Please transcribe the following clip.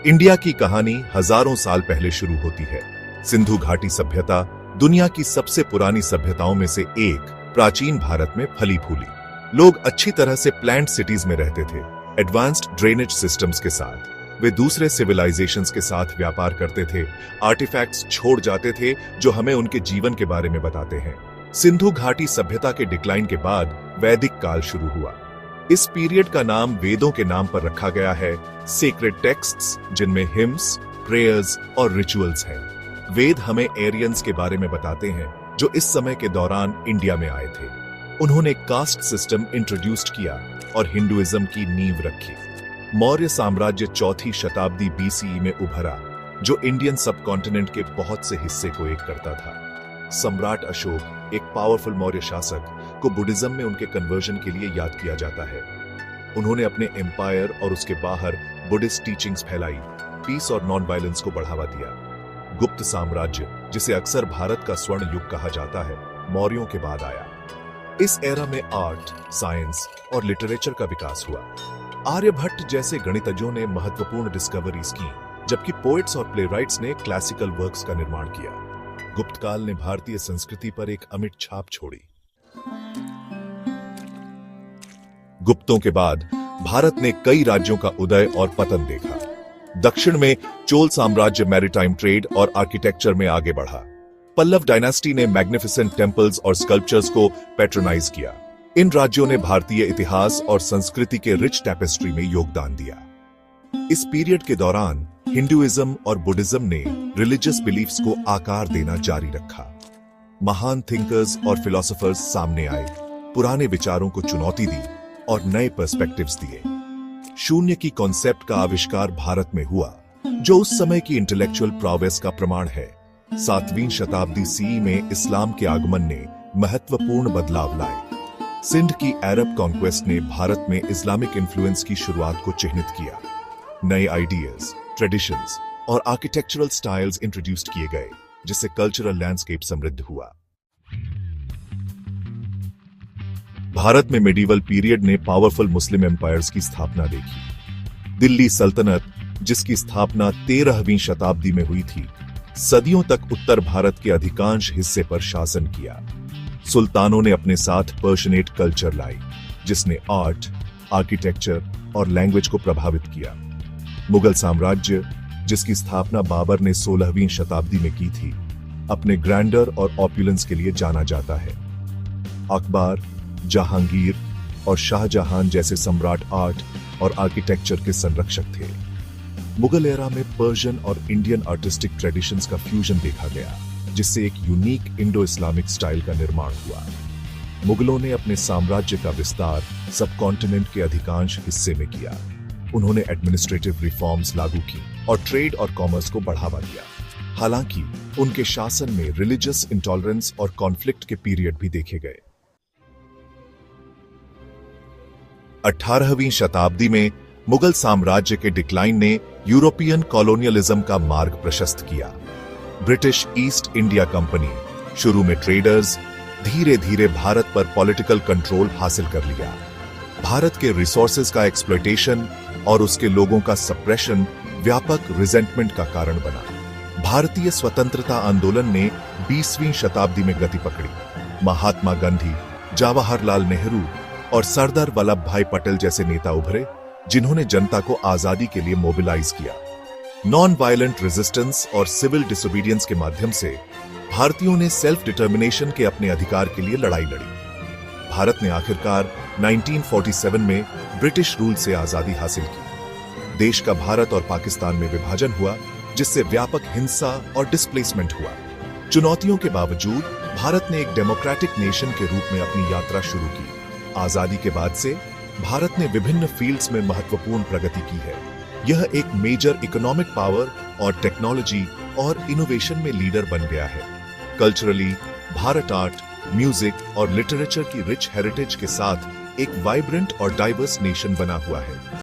India की कहानी हजारों साल पहले शुरू होती है। सिंधु घाटी सभ्यता दुनिया की सबसे पुरानी सभ्यताओं में से एक प्राचीन भारत में फली फूली। लोग अच्छी तरह से प्लान्ड सिटीज में रहते थे, एडवांस्ड ड्रेनेज सिस्टम्स के साथ। वे दूसरे सिविलाइजेशंस के साथ व्यापार करते थे, आर्टिफैक्ट्स छोड़ जाते थे जो हमें उनके जीवन के बारे में बताते हैं। सिंधु घाटी सभ्यता के डिक्लाइन के बाद वैदिक काल शुरू हुआ। इस पीरियड का नाम वेदों के नाम पर रखा गया है, सेक्रेड टेक्स्ट्स जिनमें हिम्स, प्रेयर्स और रिचुअल्स हैं। वेद हमें एरियंस के बारे में बताते हैं जो इस समय के दौरान इंडिया में आए थे। उन्होंने कास्ट सिस्टम इंट्रोड्यूस किया और हिंदुइज्म की नींव रखी। मौर्य साम्राज्य चौथी शताब्दी बीसीई में उभरा, जो इंडियन सबकॉन्टिनेंट के बहुत से हिस्से को एक करता था। सम्राट अशोक, एक पावरफुल मौर्य शासक, को बुद्धिज्म में उनके कन्वर्जन के लिए याद किया जाता है। उन्होंने अपने एम्पायर और उसके बाहर बुद्धिस्ट टीचिंग्स फैलाई, पीस और नॉन वायलेंस को बढ़ावा दिया। गुप्त साम्राज्य, जिसे अक्सर भारत का स्वर्ण युग कहा जाता है, मौर्यों के बाद आया। इस एरा में आर्ट, साइंस और लिटरेचर का विकास हुआ। आर्यभट्ट जैसे गणितज्ञों ने महत्वपूर्ण डिस्कवरीज की, जबकि पोएट्स और प्लेराइट्स ने क्लासिकल वर्क्स का निर्माण किया। गुप्त काल ने भारतीय संस्कृति पर एक अमिट छाप छोड़ी। गुप्तों के बाद भारत ने कई राज्यों का उदय और पतन देखा। दक्षिण में चोल साम्राज्य मैरीटाइम ट्रेड और आर्किटेक्चर में आगे बढ़ा। पल्लव डायनेस्टी ने मैग्निफिसेंट टेम्पल्स और स्कल्पचर्स को पैट्रोनाइज किया। इन राज्यों ने भारतीय इतिहास और संस्कृति के रिच टैपेस्ट्री में योगदान दिया। इस पीरियड के दौरान हिंदुइज्म और बुद्धिज्म ने रिलीजियस बिलीफ्स को आकार देना जारी रखा। महान थिंकर्स और फिलोसोफर्स सामने आए, पुराने विचारों को चुनौती दी और नए पर्सपेक्टिव्स दिए। शून्य की कॉन्सेप्ट का आविष्कार भारत में हुआ, जो उस समय की इंटेलेक्चुअल प्रोग्रेस का प्रमाण है। 7वीं शताब्दी सीई में इस्लाम के आगमन ने महत्वपूर्ण बदलाव लाए। सिंध की अरब कॉन्क्वेस्ट ने भारत में इस्लामिक इन्फ्लुएंस की शुरुआत को चिह्नित किया। नए आइडियाज, ट्रेडिशंस और आर्किटेक्चरल स्टाइल्स इंट्रोड्यूस किए गए, जिससे कल्चरल लैंडस्केप समृद्ध हुआ। भारत में मेडिवल पीरियड ने पावरफुल मुस्लिम एम्पायर्स की स्थापना देखी। दिल्ली सल्तनत, जिसकी स्थापना 13वीं शताब्दी में हुई थी, सदियों तक उत्तर भारत के अधिकांश हिस्से पर शासन किया। सुल्तानों ने अपने साथ पर्शियनेट कल्चर लाई, जिसने आर्ट, आर्किटेक्चर और लैंग्वेज को प्रभावित किया। मुगल साम्राज्य, जिसकी स्थापना बाबर ने 16वीं शताब्दी में की थी, अपने ग्रैंडर और ऑपुलेंस के लिए जाना जाता है। अकबर, जहांगीर और शाहजहां जैसे सम्राट आर्ट और आर्किटेक्चर के संरक्षक थे। मुगल एरा में पर्शियन और इंडियन आर्टिस्टिक ट्रेडिशंस का फ्यूजन देखा गया, जिससे एक यूनिक इंडो इस्लामिक स्टाइल का निर्माण हुआ। मुगलों ने अपने साम्राज्य का विस्तार सबकॉन्टिनेंट के अधिकांश हिस्से में किया। उन्होंने एडमिनिस्ट्रेटिव रिफॉर्म्स लागू की और ट्रेड और कॉमर्स को बढ़ावा दिया। हालांकि उनके शासन में रिलीजियस इंटॉलरेंस और कॉन्फ्लिक्ट के पीरियड भी देखे गए। 18वीं शताब्दी में मुगल साम्राज्य के डिक्लाइन ने यूरोपियन कॉलोनियलिज्म का मार्ग प्रशस्त किया। ब्रिटिश ईस्ट इंडिया कंपनी, शुरू में ट्रेडर्स, धीरे धीरे भारत पर पॉलिटिकल कंट्रोल हासिल कर लिया। भारत के रिसोर्सेज का एक्सप्लॉयटेशन और उसके लोगों का सप्रेशन व्यापक रिजेंटमेंट का कारण बना। भारतीय स्वतंत्रता आंदोलन ने 20वीं शताब्दी में गति पकड़ी। महात्मा गांधी, जवाहरलाल नेहरू और सरदार वल्लभ भाई पटेल जैसे नेता उभरे, जिन्होंने जनता को आजादी के लिए मोबिलाइज किया। नॉन वायलेंट रेजिस्टेंस और सिविल डिसोबीडियंस के माध्यम से भारतीयों ने सेल्फ डिटर्मिनेशन के अपने अधिकार के लिए लड़ाई लड़ी। भारत ने आखिरकार 1947 में ब्रिटिश रूल से आजादी हासिल की। देश का भारत और पाकिस्तान में विभाजन हुआ, जिससे व्यापक हिंसा और डिस्प्लेसमेंट हुआ। चुनौतियों के बावजूद भारत ने एक डेमोक्रेटिक नेशन के रूप में अपनी यात्रा शुरू की। आजादी के बाद से भारत ने विभिन्न फील्ड्स में महत्वपूर्ण प्रगति की है। यह एक मेजर इकोनॉमिक पावर और टेक्नोलॉजी और इनोवेशन में लीडर बन गया है। कल्चरली, भारत आर्ट, म्यूजिक और लिटरेचर की रिच हेरिटेज के साथ एक वाइब्रेंट और डाइवर्स नेशन बना हुआ है।